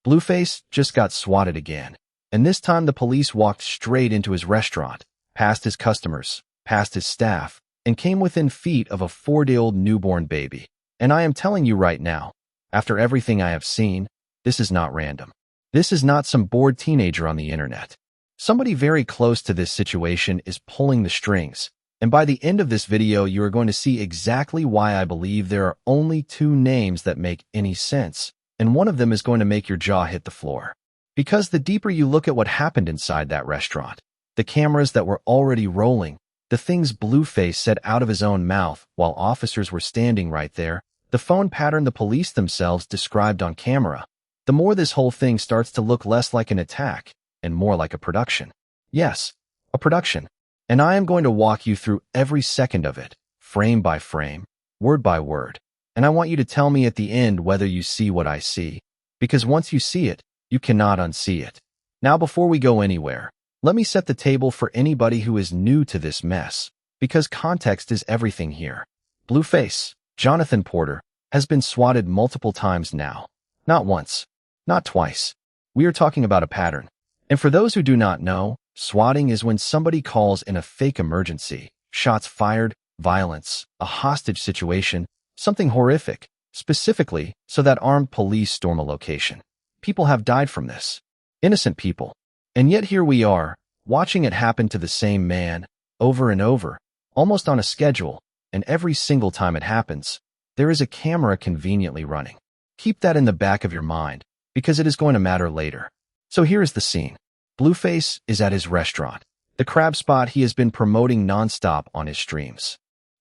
Blueface just got swatted again, and this time the police walked straight into his restaurant, past his customers, past his staff, and came within feet of a 4-day-old newborn baby. And I am telling you right now, after everything I have seen, this is not random. This is not some bored teenager on the internet. Somebody very close to this situation is pulling the strings, and by the end of this video you are going to see exactly why I believe there are only 2 names that make any sense, and one of them is going to make your jaw hit the floor. Because the deeper you look at what happened inside that restaurant, the cameras that were already rolling, the things Blueface said out of his own mouth while officers were standing right there, the phone pattern the police themselves described on camera, the more this whole thing starts to look less like an attack and more like a production. Yes, a production. And I am going to walk you through every second of it, frame by frame, word by word. And I want you to tell me at the end whether you see what I see, because once you see it, you cannot unsee it. Now, before we go anywhere, let me set the table for anybody who is new to this mess, because context is everything here. Blueface, Jonathan Porter, has been swatted multiple times now. Not once, not twice. We are talking about a pattern. And for those who do not know, swatting is when somebody calls in a fake emergency, shots fired, violence, a hostage situation, something horrific, specifically so that armed police storm a location. People have died from this. Innocent people. And yet here we are, watching it happen to the same man, over and over, almost on a schedule, and every single time it happens, there is a camera conveniently running. Keep that in the back of your mind, because it is going to matter later. So here is the scene. Blueface is at his restaurant, the crab spot he has been promoting nonstop on his streams.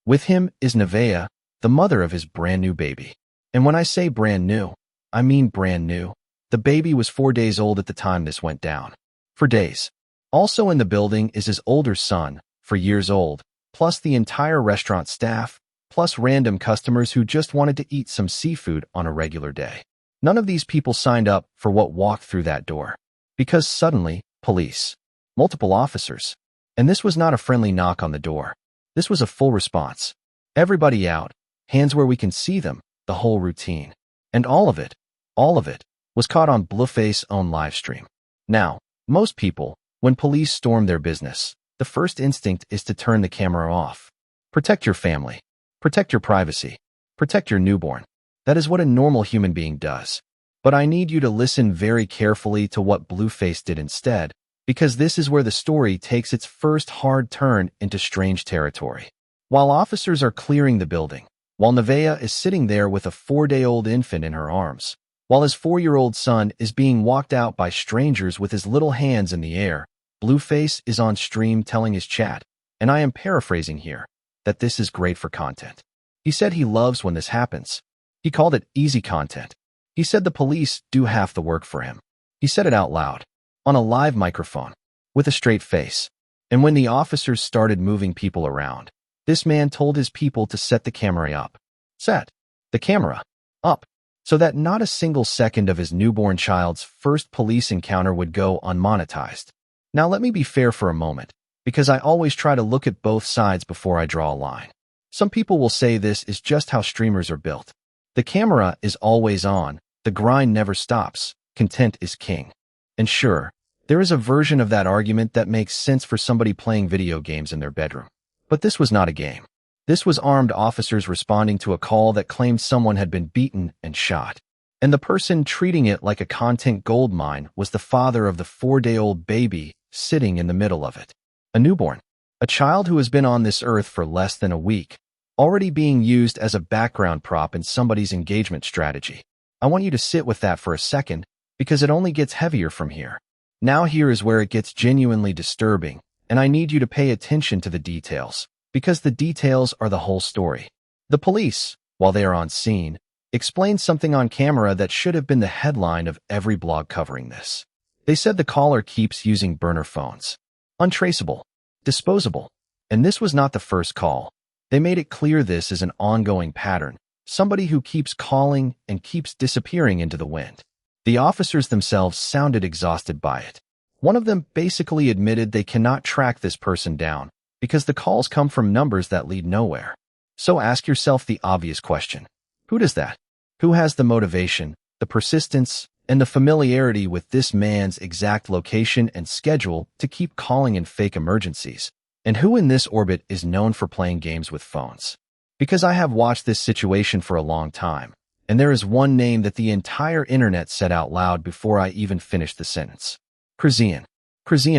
With him is Nevaeh, the mother of his brand new baby. And when I say brand new, I mean brand new. The baby was 4 days old at the time this went down. For days. Also in the building is his older son, 4 years old, plus the entire restaurant staff, plus random customers who just wanted to eat some seafood on a regular day. None of these people signed up for what walked through that door. Because suddenly, police, multiple officers, and this was not a friendly knock on the door. This was a full response. Everybody out, hands where we can see them, the whole routine. And all of it, was caught on Blueface's own livestream. Now, most people, when police storm their business, the first instinct is to turn the camera off. Protect your family. Protect your privacy. Protect your newborn. That is what a normal human being does. But I need you to listen very carefully to what Blueface did instead, because this is where the story takes its first hard turn into strange territory. While officers are clearing the building, while Nevaeh is sitting there with a 4-day-old infant in her arms, while his 4-year-old son is being walked out by strangers with his little hands in the air, Blueface is on stream telling his chat, and I am paraphrasing here, that this is great for content. He said he loves when this happens. He called it easy content. He said the police do half the work for him. He said it out loud, on a live microphone, with a straight face. And when the officers started moving people around, this man told his people to set the camera up. Set the camera up, so that not a single second of his newborn child's first police encounter would go unmonetized. Now let me be fair for a moment, because I always try to look at both sides before I draw a line. Some people will say this is just how streamers are built. The camera is always on, the grind never stops, content is king. And sure, there is a version of that argument that makes sense for somebody playing video games in their bedroom. But this was not a game. This was armed officers responding to a call that claimed someone had been beaten and shot. And the person treating it like a content goldmine was the father of the 4-day-old baby sitting in the middle of it. A newborn. A child who has been on this earth for less than a week, already being used as a background prop in somebody's engagement strategy. I want you to sit with that for a second, because it only gets heavier from here. Now here is where it gets genuinely disturbing, and I need you to pay attention to the details, because the details are the whole story. The police, while they are on scene, explained something on camera that should have been the headline of every blog covering this. They said the caller keeps using burner phones. Untraceable. Disposable. And this was not the first call. They made it clear this is an ongoing pattern, somebody who keeps calling and keeps disappearing into the wind. The officers themselves sounded exhausted by it. One of them basically admitted they cannot track this person down because the calls come from numbers that lead nowhere. So ask yourself the obvious question. Who does that? Who has the motivation, the persistence, and the familiarity with this man's exact location and schedule to keep calling in fake emergencies. And who in this orbit is known for playing games with phones? Because I have watched this situation for a long time, and there is one name that the entire internet said out loud before I even finished the sentence. Chrisean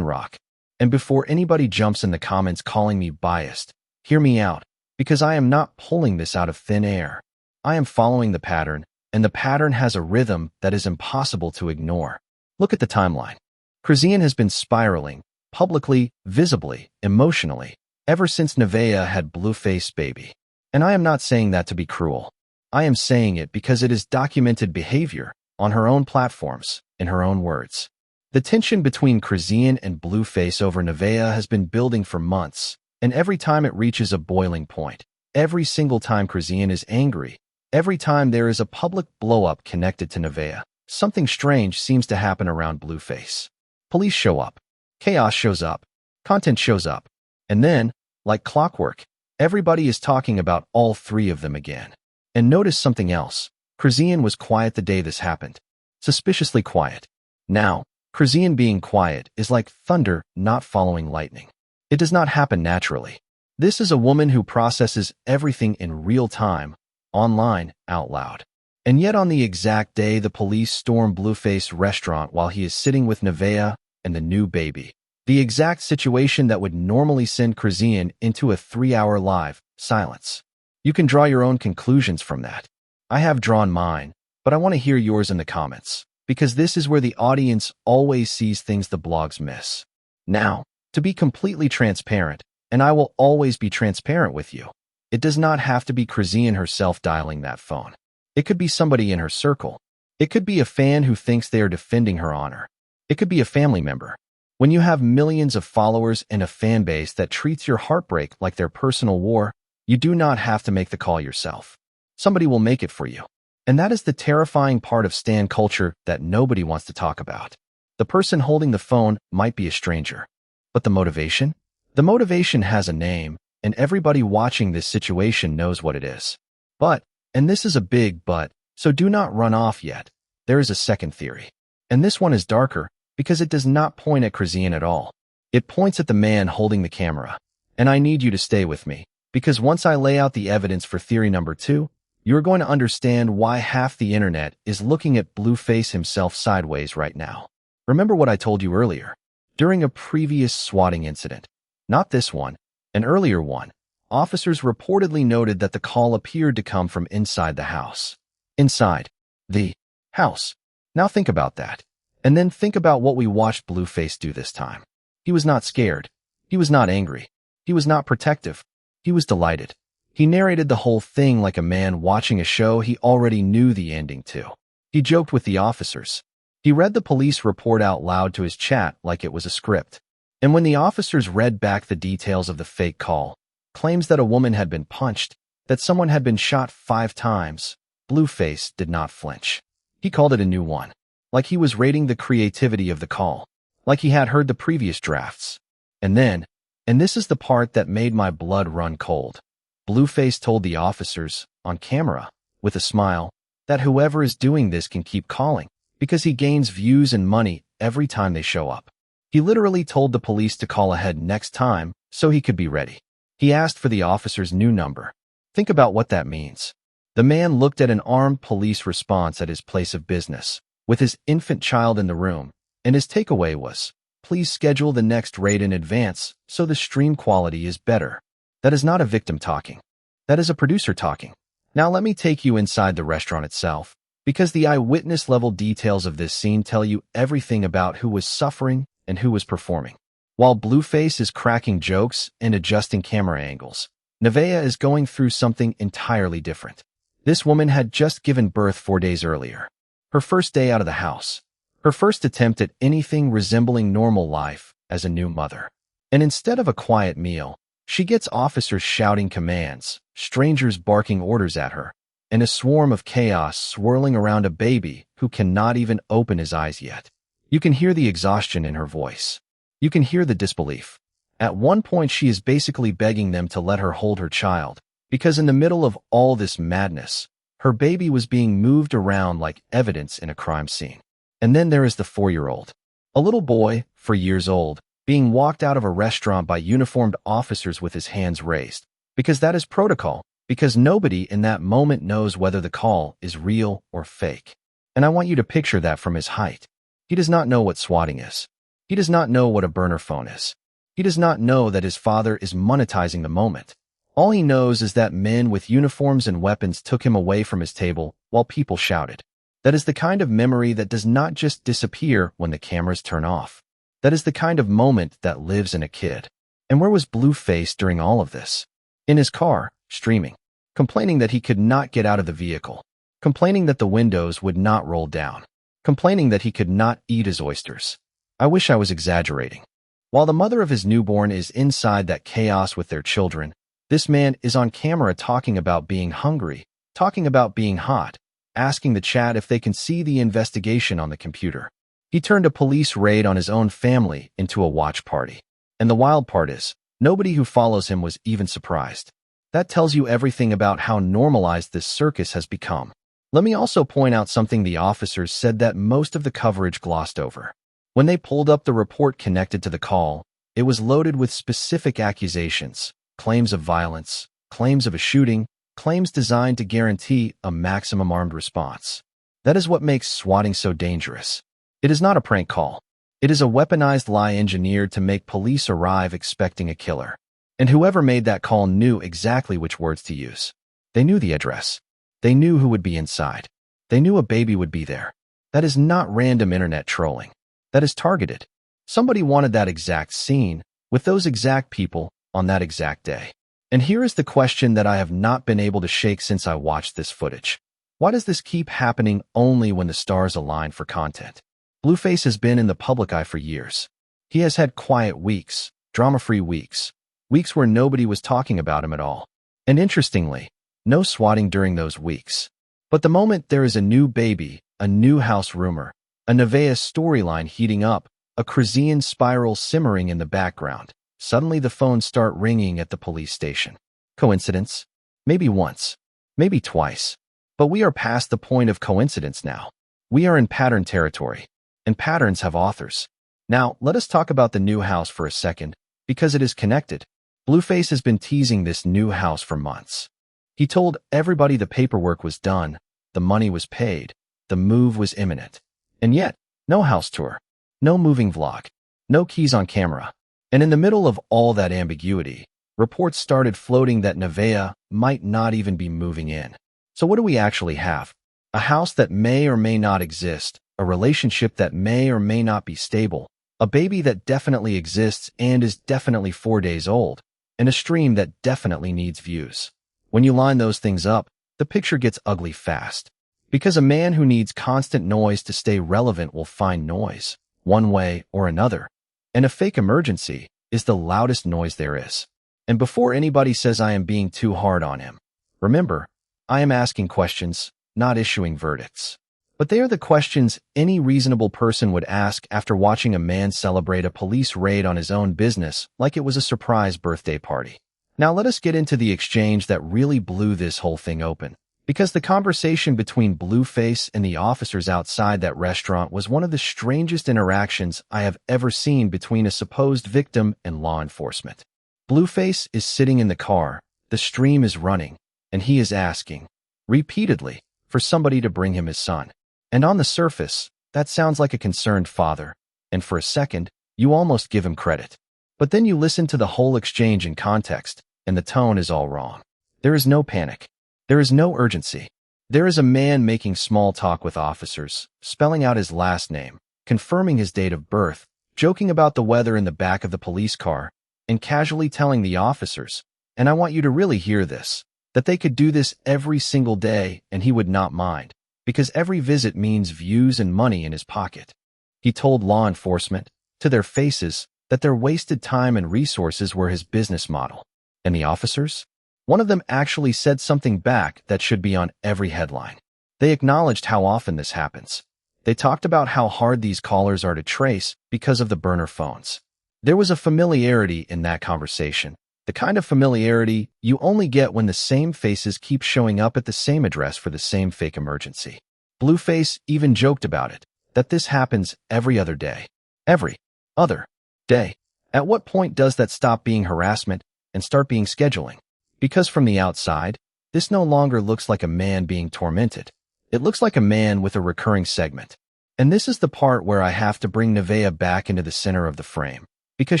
Rock. And before anybody jumps in the comments calling me biased, hear me out, because I am not pulling this out of thin air. I am following the pattern, and the pattern has a rhythm that is impossible to ignore. Look at the timeline. Chrisean has been spiraling, publicly, visibly, emotionally, ever since Nevaeh had Blueface baby. And I am not saying that to be cruel. I am saying it because it is documented behavior on her own platforms, in her own words. The tension between Chrisean and Blueface over Nevaeh has been building for months, and every time it reaches a boiling point, every single time Chrisean is angry, every time there is a public blow-up connected to Nevaeh, something strange seems to happen around Blueface. Police show up. Chaos shows up. Content shows up. And then, like clockwork, everybody is talking about all three of them again. And notice something else. Chrisean was quiet the day this happened. Suspiciously quiet. Now, Chrisean being quiet is like thunder not following lightning. It does not happen naturally. This is a woman who processes everything in real time, online, out loud. And yet on the exact day the police storm Blueface restaurant while he is sitting with Nevaeh and the new baby. The exact situation that would normally send Chrisean into a 3-hour live silence. You can draw your own conclusions from that. I have drawn mine, but I want to hear yours in the comments, because this is where the audience always sees things the blogs miss. Now, to be completely transparent, and I will always be transparent with you, it does not have to be Chrisean herself dialing that phone. It could be somebody in her circle. It could be a fan who thinks they are defending her honor. It could be a family member. When you have millions of followers and a fan base that treats your heartbreak like their personal war, you do not have to make the call yourself. Somebody will make it for you. And that is the terrifying part of stan culture that nobody wants to talk about. The person holding the phone might be a stranger. But the motivation? The motivation has a name, and everybody watching this situation knows what it is. But, and this is a big but, so do not run off yet, there is a second theory. And this one is darker, because it does not point at Chrisean at all. It points at the man holding the camera. And I need you to stay with me, because once I lay out the evidence for theory number 2, you're going to understand why half the internet is looking at Blueface himself sideways right now. Remember what I told you earlier? During a previous swatting incident, not this one, an earlier one, officers reportedly noted that the call appeared to come from inside the house. Inside the house. Now think about that. And then think about what we watched Blueface do this time. He was not scared. He was not angry. He was not protective. He was delighted. He narrated the whole thing like a man watching a show he already knew the ending to. He joked with the officers. He read the police report out loud to his chat like it was a script. And when the officers read back the details of the fake call, claims that a woman had been punched, that someone had been shot 5 times, Blueface did not flinch. He called it a new one. Like he was rating the creativity of the call, like he had heard the previous drafts. And then, and this is the part that made my blood run cold, Blueface told the officers, on camera, with a smile, that whoever is doing this can keep calling, because he gains views and money every time they show up. He literally told the police to call ahead next time so he could be ready. He asked for the officer's new number. Think about what that means. The man looked at an armed police response at his place of business, with his infant child in the room, and his takeaway was, please schedule the next raid in advance so the stream quality is better. That is not a victim talking. That is a producer talking. Now let me take you inside the restaurant itself, because the eyewitness level details of this scene tell you everything about who was suffering and who was performing. While Blueface is cracking jokes and adjusting camera angles, Nevaeh is going through something entirely different. This woman had just given birth 4 days earlier. Her first day out of the house. Her first attempt at anything resembling normal life as a new mother. And instead of a quiet meal, she gets officers shouting commands, strangers barking orders at her, and a swarm of chaos swirling around a baby who cannot even open his eyes yet. You can hear the exhaustion in her voice. You can hear the disbelief. At one point she is basically begging them to let her hold her child, because in the middle of all this madness, her baby was being moved around like evidence in a crime scene. And then there is the 4-year-old. A little boy, 4 years old, being walked out of a restaurant by uniformed officers with his hands raised. Because that is protocol, because nobody in that moment knows whether the call is real or fake. And I want you to picture that from his height. He does not know what swatting is. He does not know what a burner phone is. He does not know that his father is monetizing the moment. All he knows is that men with uniforms and weapons took him away from his table while people shouted. That is the kind of memory that does not just disappear when the cameras turn off. That is the kind of moment that lives in a kid. And where was Blueface during all of this? In his car, streaming, complaining that he could not get out of the vehicle, complaining that the windows would not roll down, complaining that he could not eat his oysters. I wish I was exaggerating. While the mother of his newborn is inside that chaos with their children, this man is on camera talking about being hungry, talking about being hot, asking the chat if they can see the investigation on the computer. He turned a police raid on his own family into a watch party. And the wild part is, nobody who follows him was even surprised. That tells you everything about how normalized this circus has become. Let me also point out something the officers said that most of the coverage glossed over. When they pulled up the report connected to the call, it was loaded with specific accusations, claims of violence, claims of a shooting, claims designed to guarantee a maximum armed response. That is what makes swatting so dangerous. It is not a prank call. It is a weaponized lie engineered to make police arrive expecting a killer. And whoever made that call knew exactly which words to use. They knew the address. They knew who would be inside. They knew a baby would be there. That is not random internet trolling. That is targeted. Somebody wanted that exact scene, with those exact people, on that exact day. And here is the question that I have not been able to shake since I watched this footage. Why does this keep happening only when the stars align for content? Blueface has been in the public eye for years. He has had quiet weeks, drama-free weeks, weeks where nobody was talking about him at all. And interestingly, no swatting during those weeks. But the moment there is a new baby, a new house rumor, a Nevaeh storyline heating up, a Chrisean spiral simmering in the background, suddenly the phones start ringing at the police station. Coincidence? Maybe once, maybe twice. But we are past the point of coincidence now. We are in pattern territory, and patterns have authors. Now, let us talk about the new house for a second, because it is connected. Blueface has been teasing this new house for months. He told everybody the paperwork was done, the money was paid, the move was imminent. And yet, no house tour, no moving vlog, no keys on camera. And in the middle of all that ambiguity, reports started floating that Nevaeh might not even be moving in. So what do we actually have? A house that may or may not exist, a relationship that may or may not be stable, a baby that definitely exists and is definitely 4 days old, and a stream that definitely needs views. When you line those things up, the picture gets ugly fast. Because a man who needs constant noise to stay relevant will find noise, one way or another. And a fake emergency is the loudest noise there is. And before anybody says I am being too hard on him, remember, I am asking questions, not issuing verdicts. But they are the questions any reasonable person would ask after watching a man celebrate a police raid on his own business like it was a surprise birthday party. Now let us get into the exchange that really blew this whole thing open. Because the conversation between Blueface and the officers outside that restaurant was one of the strangest interactions I have ever seen between a supposed victim and law enforcement. Blueface is sitting in the car, the stream is running, and he is asking, repeatedly, for somebody to bring him his son. And on the surface, that sounds like a concerned father, and for a second, you almost give him credit. But then you listen to the whole exchange in context, and the tone is all wrong. There is no panic. There is no urgency. There is a man making small talk with officers, spelling out his last name, confirming his date of birth, joking about the weather in the back of the police car, and casually telling the officers, and I want you to really hear this, that they could do this every single day and he would not mind, because every visit means views and money in his pocket. He told law enforcement, to their faces, that their wasted time and resources were his business model. And the officers? One of them actually said something back that should be on every headline. They acknowledged how often this happens. They talked about how hard these callers are to trace because of the burner phones. There was a familiarity in that conversation, the kind of familiarity you only get when the same faces keep showing up at the same address for the same fake emergency. Blueface even joked about it, that this happens every other day. Every other day. At what point does that stop being harassment and start being scheduling? Because from the outside, this no longer looks like a man being tormented. It looks like a man with a recurring segment. And this is the part where I have to bring Nevaeh back into the center of the frame, because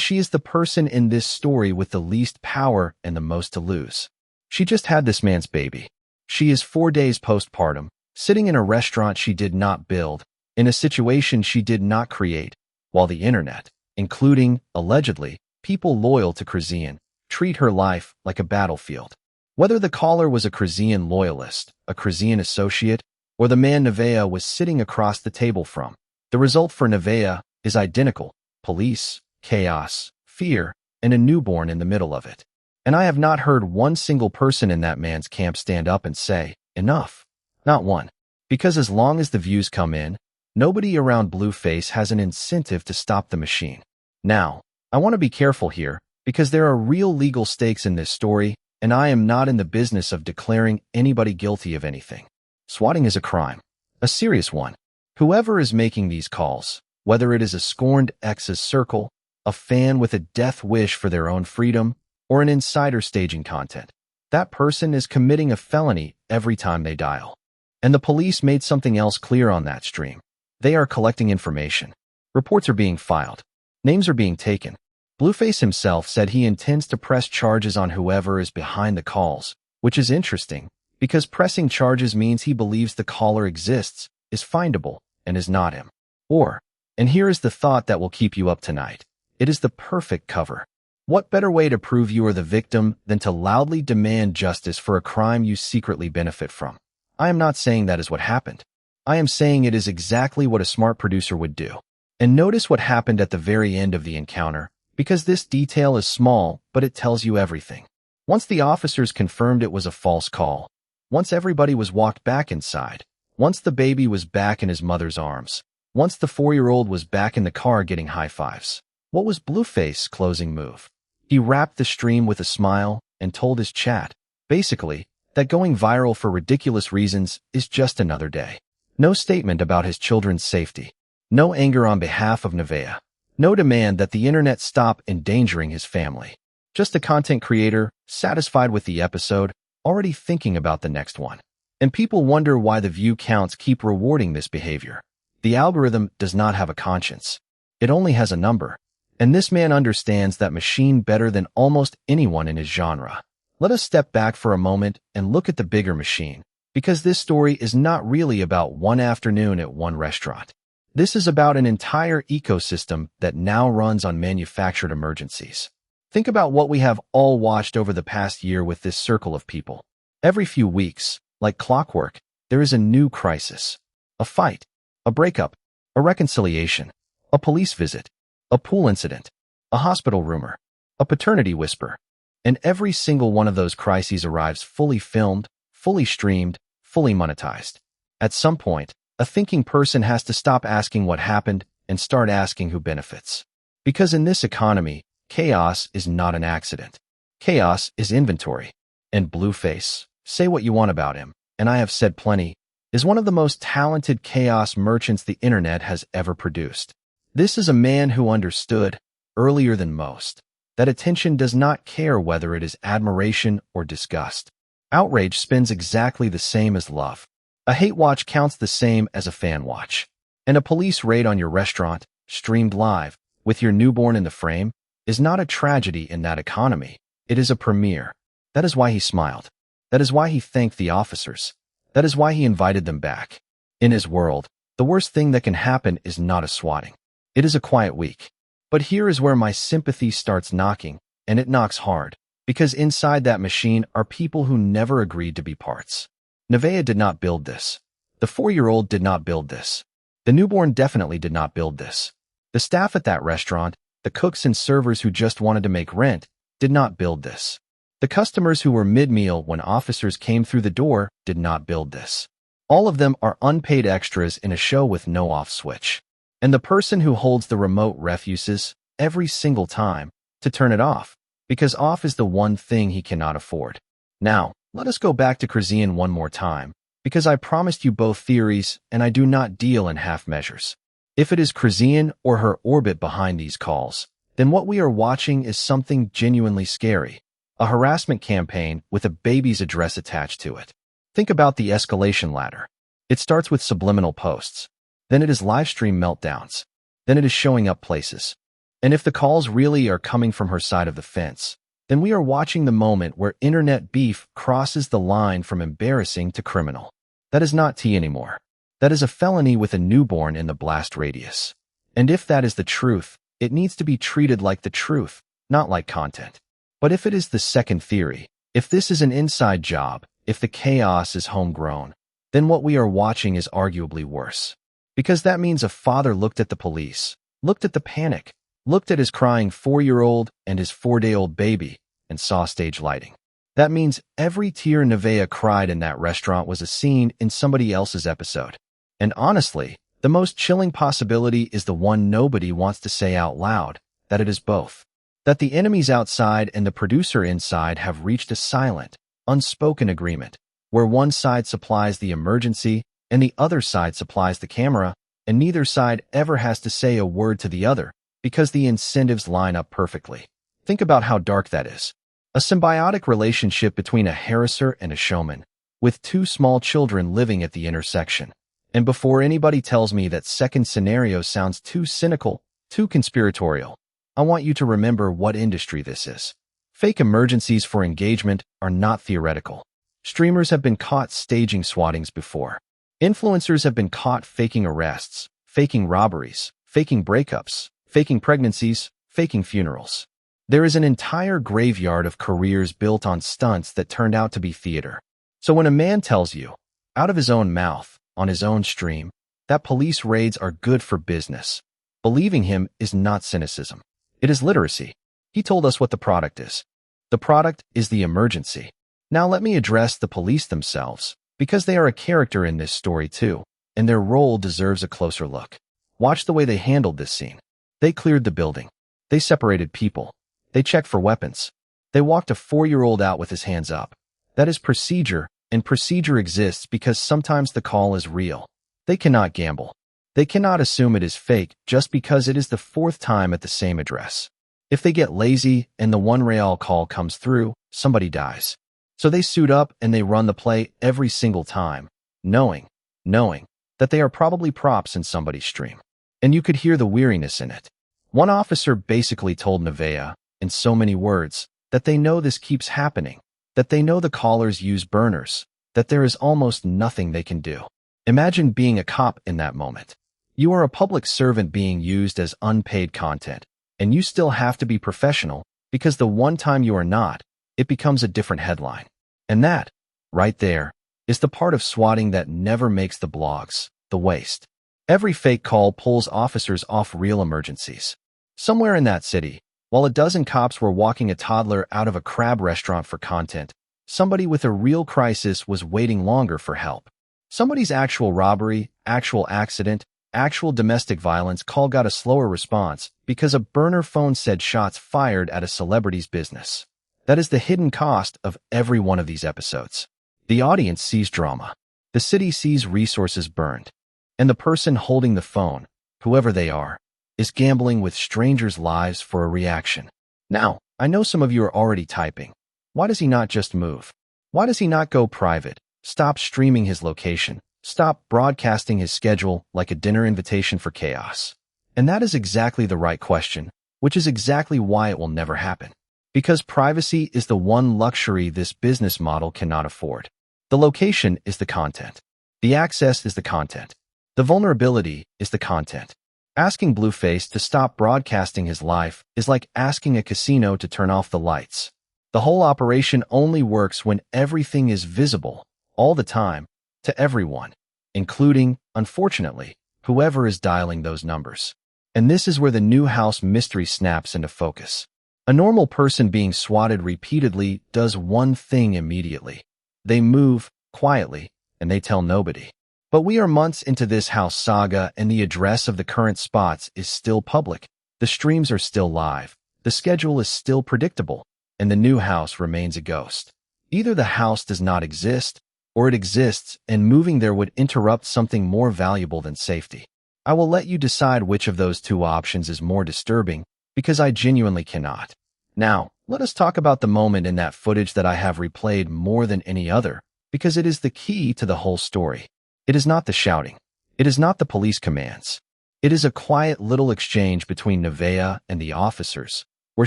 she is the person in this story with the least power and the most to lose. She just had this man's baby. She is 4 days postpartum, sitting in a restaurant she did not build, in a situation she did not create, while the internet, including, allegedly, people loyal to Chrisean, treat her life like a battlefield. Whether the caller was a Chrisean loyalist, a Chrisean associate, or the man Nevaeh was sitting across the table from, the result for Nevaeh is identical: police, chaos, fear, and a newborn in the middle of it. And I have not heard one single person in that man's camp stand up and say, enough. Not one. Because as long as the views come in, nobody around Blueface has an incentive to stop the machine. Now, I want to be careful here, because there are real legal stakes in this story, and I am not in the business of declaring anybody guilty of anything. Swatting is a crime. A serious one. Whoever is making these calls, whether it is a scorned ex's circle, a fan with a death wish for their own freedom, or an insider staging content, that person is committing a felony every time they dial. And the police made something else clear on that stream. They are collecting information. Reports are being filed. Names are being taken. Blueface himself said he intends to press charges on whoever is behind the calls, which is interesting, because pressing charges means he believes the caller exists, is findable, and is not him. Or, and here is the thought that will keep you up tonight, it is the perfect cover. What better way to prove you are the victim than to loudly demand justice for a crime you secretly benefit from? I am not saying that is what happened. I am saying it is exactly what a smart producer would do. And notice what happened at the very end of the encounter, because this detail is small, but it tells you everything. Once the officers confirmed it was a false call, once everybody was walked back inside, once the baby was back in his mother's arms, once the 4-year-old was back in the car getting high fives, what was Blueface's closing move? He wrapped the stream with a smile and told his chat, basically, that going viral for ridiculous reasons is just another day. No statement about his children's safety. No anger on behalf of Nevaeh. No demand that the internet stop endangering his family. Just a content creator, satisfied with the episode, already thinking about the next one. And people wonder why the view counts keep rewarding this behavior. The algorithm does not have a conscience. It only has a number. And this man understands that machine better than almost anyone in his genre. Let us step back for a moment and look at the bigger machine, because this story is not really about one afternoon at one restaurant. This is about an entire ecosystem that now runs on manufactured emergencies. Think about what we have all watched over the past year with this circle of people. Every few weeks, like clockwork, there is a new crisis. A fight, a breakup, a reconciliation, a police visit, a pool incident, a hospital rumor, a paternity whisper. And every single one of those crises arrives fully filmed, fully streamed, fully monetized. At some point, a thinking person has to stop asking what happened and start asking who benefits. Because in this economy, chaos is not an accident. Chaos is inventory. And Blueface, say what you want about him, and I have said plenty, is one of the most talented chaos merchants the internet has ever produced. This is a man who understood, earlier than most, that attention does not care whether it is admiration or disgust. Outrage spends exactly the same as love. A hate watch counts the same as a fan watch. And a police raid on your restaurant, streamed live, with your newborn in the frame, is not a tragedy in that economy. It is a premiere. That is why he smiled. That is why he thanked the officers. That is why he invited them back. In his world, the worst thing that can happen is not a swatting. It is a quiet week. But here is where my sympathy starts knocking, and it knocks hard, because inside that machine are people who never agreed to be parts. Nevaeh did not build this. The 4-year-old did not build this. The newborn definitely did not build this. The staff at that restaurant, the cooks and servers who just wanted to make rent, did not build this. The customers who were mid-meal when officers came through the door did not build this. All of them are unpaid extras in a show with no off switch. And the person who holds the remote refuses, every single time, to turn it off, because off is the one thing he cannot afford. Now, let us go back to Chrisean one more time, because I promised you both theories, and I do not deal in half measures. If it is Chrisean or her orbit behind these calls, then what we are watching is something genuinely scary. A harassment campaign with a baby's address attached to it. Think about the escalation ladder. It starts with subliminal posts. Then it is livestream meltdowns. Then it is showing up places. And if the calls really are coming from her side of the fence, then we are watching the moment where internet beef crosses the line from embarrassing to criminal. That is not tea anymore. That is a felony with a newborn in the blast radius. And if that is the truth, it needs to be treated like the truth, not like content. But if it is the second theory, if this is an inside job, if the chaos is homegrown, then what we are watching is arguably worse. Because that means a father looked at the police, looked at the panic, looked at his crying 4-year-old and his 4-day-old baby, and saw stage lighting. That means every tear Nevaeh cried in that restaurant was a scene in somebody else's episode. And honestly, the most chilling possibility is the one nobody wants to say out loud, that it is both. That the enemies outside and the producer inside have reached a silent, unspoken agreement, where one side supplies the emergency and the other side supplies the camera, and neither side ever has to say a word to the other because the incentives line up perfectly. Think about how dark that is. A symbiotic relationship between a harasser and a showman, with 2 small children living at the intersection. And before anybody tells me that second scenario sounds too cynical, too conspiratorial, I want you to remember what industry this is. Fake emergencies for engagement are not theoretical. Streamers have been caught staging swattings before. Influencers have been caught faking arrests, faking robberies, faking breakups, faking pregnancies, faking funerals. There is an entire graveyard of careers built on stunts that turned out to be theater. So when a man tells you, out of his own mouth, on his own stream, that police raids are good for business, believing him is not cynicism. It is literacy. He told us what the product is. The product is the emergency. Now let me address the police themselves, because they are a character in this story too, and their role deserves a closer look. Watch the way they handled this scene. They cleared the building. They separated people. They checked for weapons. They walked a 4-year-old out with his hands up. That is procedure, and procedure exists because sometimes the call is real. They cannot gamble. They cannot assume it is fake just because it is the 4th time at the same address. If they get lazy and the 1 real call comes through, somebody dies. So they suit up and they run the play every single time, knowing that they are probably props in somebody's stream. And you could hear the weariness in it. One officer basically told Nevaeh, in so many words, that they know this keeps happening, that they know the callers use burners, that there is almost nothing they can do. Imagine being a cop in that moment. You are a public servant being used as unpaid content, and you still have to be professional because the one time you are not, it becomes a different headline. And that, right there, is the part of swatting that never makes the blogs, the waste. Every fake call pulls officers off real emergencies. Somewhere in that city, while a dozen cops were walking a toddler out of a crab restaurant for content, somebody with a real crisis was waiting longer for help. Somebody's actual robbery, actual accident, actual domestic violence call got a slower response because a burner phone said shots fired at a celebrity's business. That is the hidden cost of every one of these episodes. The audience sees drama. The city sees resources burned. And the person holding the phone, whoever they are, is gambling with strangers' lives for a reaction. Now, I know some of you are already typing. Why does he not just move? Why does he not go private? Stop streaming his location. Stop broadcasting his schedule like a dinner invitation for chaos. And that is exactly the right question, which is exactly why it will never happen. Because privacy is the one luxury this business model cannot afford. The location is the content. The access is the content. The vulnerability is the content. Asking Blueface to stop broadcasting his life is like asking a casino to turn off the lights. The whole operation only works when everything is visible, all the time, to everyone, including, unfortunately, whoever is dialing those numbers. And this is where the new house mystery snaps into focus. A normal person being swatted repeatedly does one thing immediately. They move, quietly, and they tell nobody. But we are months into this house saga and the address of the current spots is still public. The streams are still live. The schedule is still predictable, and the new house remains a ghost. Either the house does not exist, or it exists and moving there would interrupt something more valuable than safety. I will let you decide which of those two options is more disturbing, because I genuinely cannot. Now, let us talk about the moment in that footage that I have replayed more than any other, because it is the key to the whole story. It is not the shouting. It is not the police commands. It is a quiet little exchange between Nevaeh and the officers, where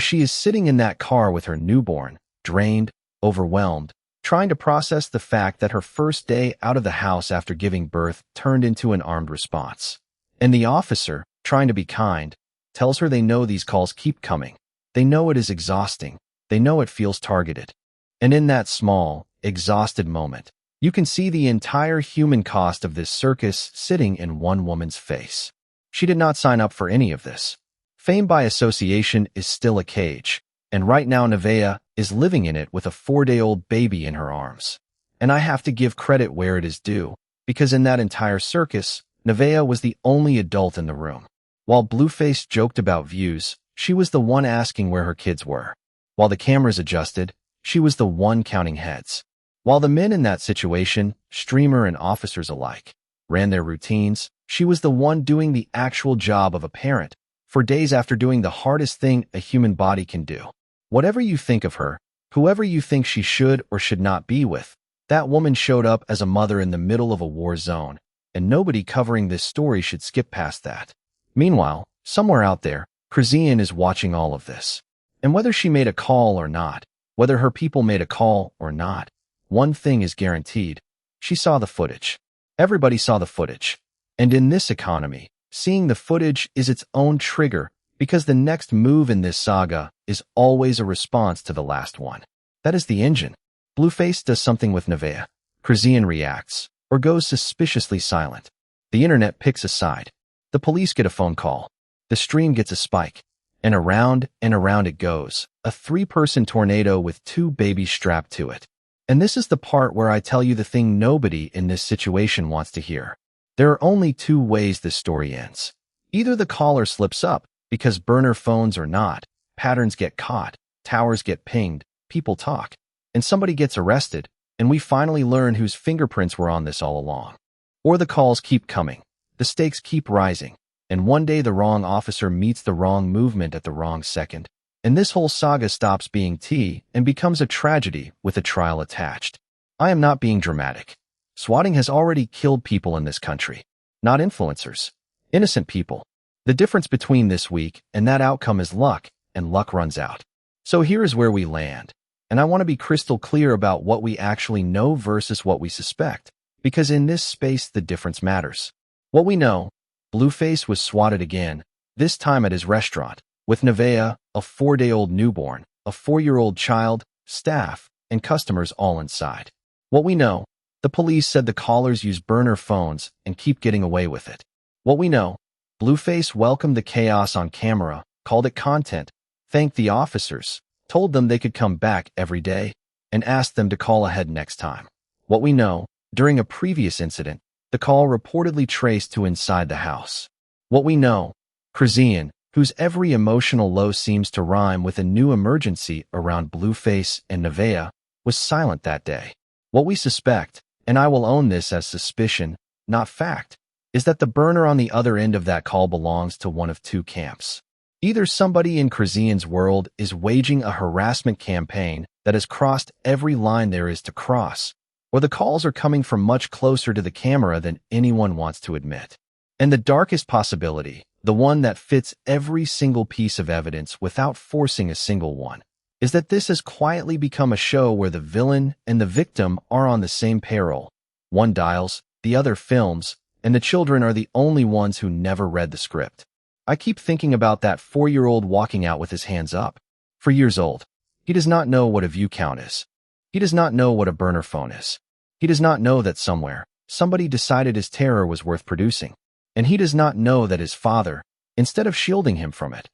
she is sitting in that car with her newborn, drained, overwhelmed, trying to process the fact that her first day out of the house after giving birth turned into an armed response. And the officer, trying to be kind, tells her they know these calls keep coming. They know it is exhausting. They know it feels targeted. And in that small, exhausted moment, you can see the entire human cost of this circus sitting in one woman's face. She did not sign up for any of this. Fame by association is still a cage, and right now Nevaeh is living in it with a 4-day-old baby in her arms. And I have to give credit where it is due, because in that entire circus, Nevaeh was the only adult in the room. While Blueface joked about views, she was the one asking where her kids were. While the cameras adjusted, she was the one counting heads. While the men in that situation, streamer and officers alike, ran their routines, she was the one doing the actual job of a parent, for days after doing the hardest thing a human body can do. Whatever you think of her, whoever you think she should or should not be with, that woman showed up as a mother in the middle of a war zone, and nobody covering this story should skip past that. Meanwhile, somewhere out there, Chrisean is watching all of this. And whether she made a call or not, whether her people made a call or not, one thing is guaranteed. She saw the footage. Everybody saw the footage. And in this economy, seeing the footage is its own trigger, because the next move in this saga is always a response to the last one. That is the engine. Blueface does something with Nevaeh. Chrisean reacts, or goes suspiciously silent. The internet picks a side. The police get a phone call. The stream gets a spike. And around it goes, a 3-person tornado with 2 babies strapped to it. And this is the part where I tell you the thing nobody in this situation wants to hear. There are only 2 ways this story ends. Either the caller slips up, because burner phones or not, patterns get caught, towers get pinged, people talk, and somebody gets arrested, and we finally learn whose fingerprints were on this all along. Or the calls keep coming, the stakes keep rising, and one day the wrong officer meets the wrong movement at the wrong second, and this whole saga stops being tea and becomes a tragedy with a trial attached. I am not being dramatic. Swatting has already killed people in this country, not influencers, innocent people. The difference between this week and that outcome is luck, and luck runs out. So here is where we land, and I want to be crystal clear about what we actually know versus what we suspect, because in this space the difference matters. What we know, Blueface was swatted again, this time at his restaurant, with Nevaeh, a 4-day-old newborn, a 4-year-old child, staff, and customers all inside. What we know, the police said the callers use burner phones and keep getting away with it. What we know, Blueface welcomed the chaos on camera, called it content, thanked the officers, told them they could come back every day, and asked them to call ahead next time. What we know, during a previous incident, the call reportedly traced to inside the house. What we know, Chrisean, whose every emotional low seems to rhyme with a new emergency around Blueface and Nevaeh, was silent that day. What we suspect, and I will own this as suspicion, not fact, is that the burner on the other end of that call belongs to one of 2 camps. Either somebody in Chrisean's world is waging a harassment campaign that has crossed every line there is to cross, or the calls are coming from much closer to the camera than anyone wants to admit. And the darkest possibility, the one that fits every single piece of evidence without forcing a single one, is that this has quietly become a show where the villain and the victim are on the same payroll. One dials, the other films, and the children are the only ones who never read the script. I keep thinking about that 4-year-old walking out with his hands up. For years old. He does not know what a view count is. He does not know what a burner phone is. He does not know that somewhere, somebody decided his terror was worth producing. And he does not know that his father, instead of shielding him from it,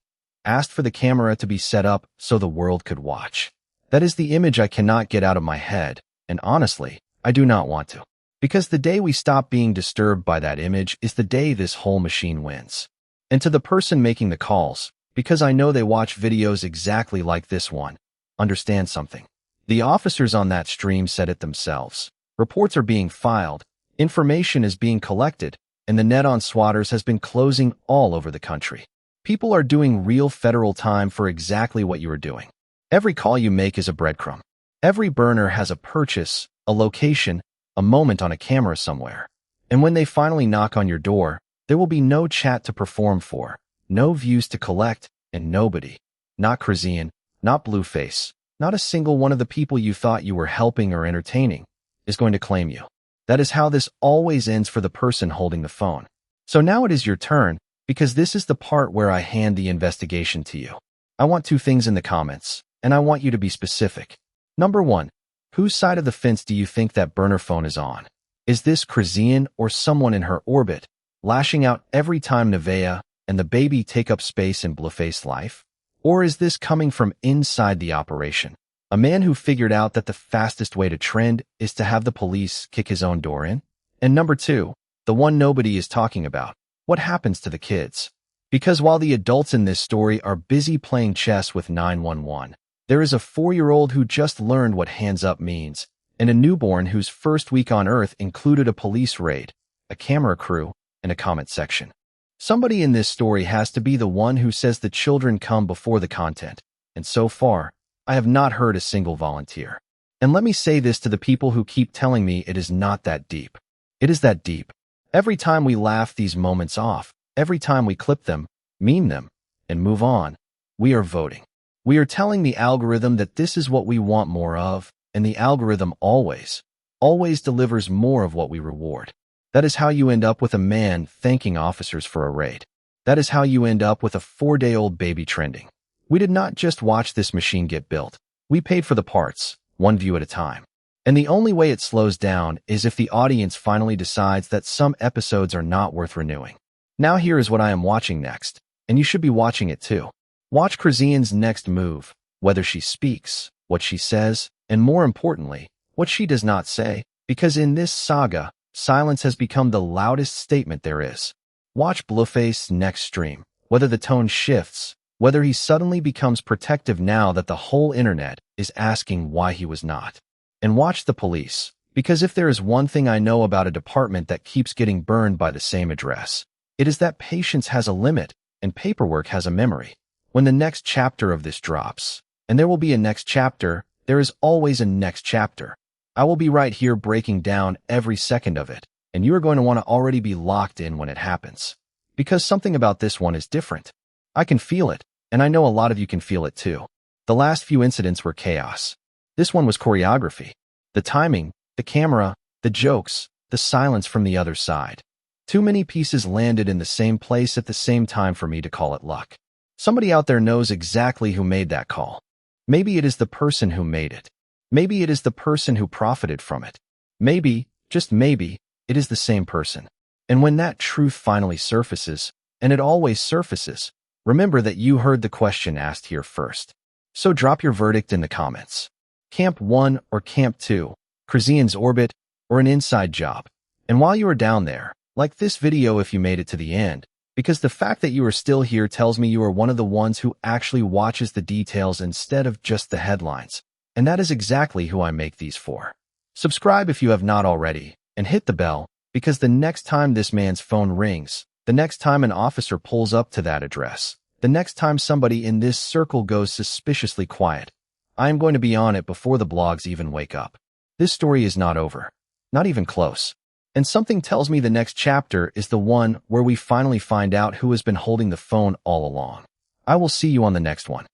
asked for the camera to be set up so the world could watch. That is the image I cannot get out of my head, and honestly, I do not want to. Because the day we stop being disturbed by that image is the day this whole machine wins. And to the person making the calls, because I know they watch videos exactly like this one, understand something. The officers on that stream said it themselves. Reports are being filed, information is being collected, and the net on swatters has been closing all over the country. People are doing real federal time for exactly what you are doing. Every call you make is a breadcrumb. Every burner has a purchase, a location, a moment on a camera somewhere. And when they finally knock on your door, there will be no chat to perform for, no views to collect, and nobody, not Chrisean, not Blueface, not a single one of the people you thought you were helping or entertaining, is going to claim you. That is how this always ends for the person holding the phone. So now it is your turn, because this is the part where I hand the investigation to you. I want two things in the comments, and I want you to be specific. Number 1, whose side of the fence do you think that burner phone is on? Is this Chrisean or someone in her orbit, lashing out every time Nevaeh and the baby take up space in Blueface's life? Or is this coming from inside the operation? A man who figured out that the fastest way to trend is to have the police kick his own door in? And number 2, the one nobody is talking about. What happens to the kids? Because while the adults in this story are busy playing chess with 911, there is a 4-year-old who just learned what hands up means, and a newborn whose first week on Earth included a police raid, a camera crew, and a comment section. Somebody in this story has to be the one who says the children come before the content, and so far, I have not heard a single volunteer. And let me say this to the people who keep telling me it is not that deep. It is that deep. Every time we laugh these moments off, every time we clip them, meme them, and move on, we are voting. We are telling the algorithm that this is what we want more of, and the algorithm always delivers more of what we reward. That is how you end up with a man thanking officers for a raid. That is how you end up with a 4-day-old baby trending. We did not just watch this machine get built. We paid for the parts, one view at a time. And the only way it slows down is if the audience finally decides that some episodes are not worth renewing. Now here is what I am watching next, and you should be watching it too. Watch Chrisean's next move, whether she speaks, what she says, and more importantly, what she does not say, because in this saga, silence has become the loudest statement there is. Watch Blueface's next stream, whether the tone shifts, whether he suddenly becomes protective now that the whole internet is asking why he was not. And watch the police, because if there is one thing I know about a department that keeps getting burned by the same address, it is that patience has a limit and paperwork has a memory. When the next chapter of this drops, and there will be a next chapter, there is always a next chapter. I will be right here breaking down every second of it, and you are going to want to already be locked in when it happens. Because something about this one is different. I can feel it, and I know a lot of you can feel it too. The last few incidents were chaos. This one was choreography. The timing, the camera, the jokes, the silence from the other side. Too many pieces landed in the same place at the same time for me to call it luck. Somebody out there knows exactly who made that call. Maybe it is the person who made it. Maybe it is the person who profited from it. Maybe, just maybe, it is the same person. And when that truth finally surfaces, and it always surfaces, remember that you heard the question asked here first. So drop your verdict in the comments. Camp 1 or Camp 2, Chrisean's orbit, or an inside job. And while you are down there, like this video if you made it to the end, because the fact that you are still here tells me you are one of the ones who actually watches the details instead of just the headlines. And that is exactly who I make these for. Subscribe if you have not already, and hit the bell, because the next time this man's phone rings, the next time an officer pulls up to that address, the next time somebody in this circle goes suspiciously quiet, I am going to be on it before the blogs even wake up. This story is not over. Not even close. And something tells me the next chapter is the one where we finally find out who has been holding the phone all along. I will see you on the next one.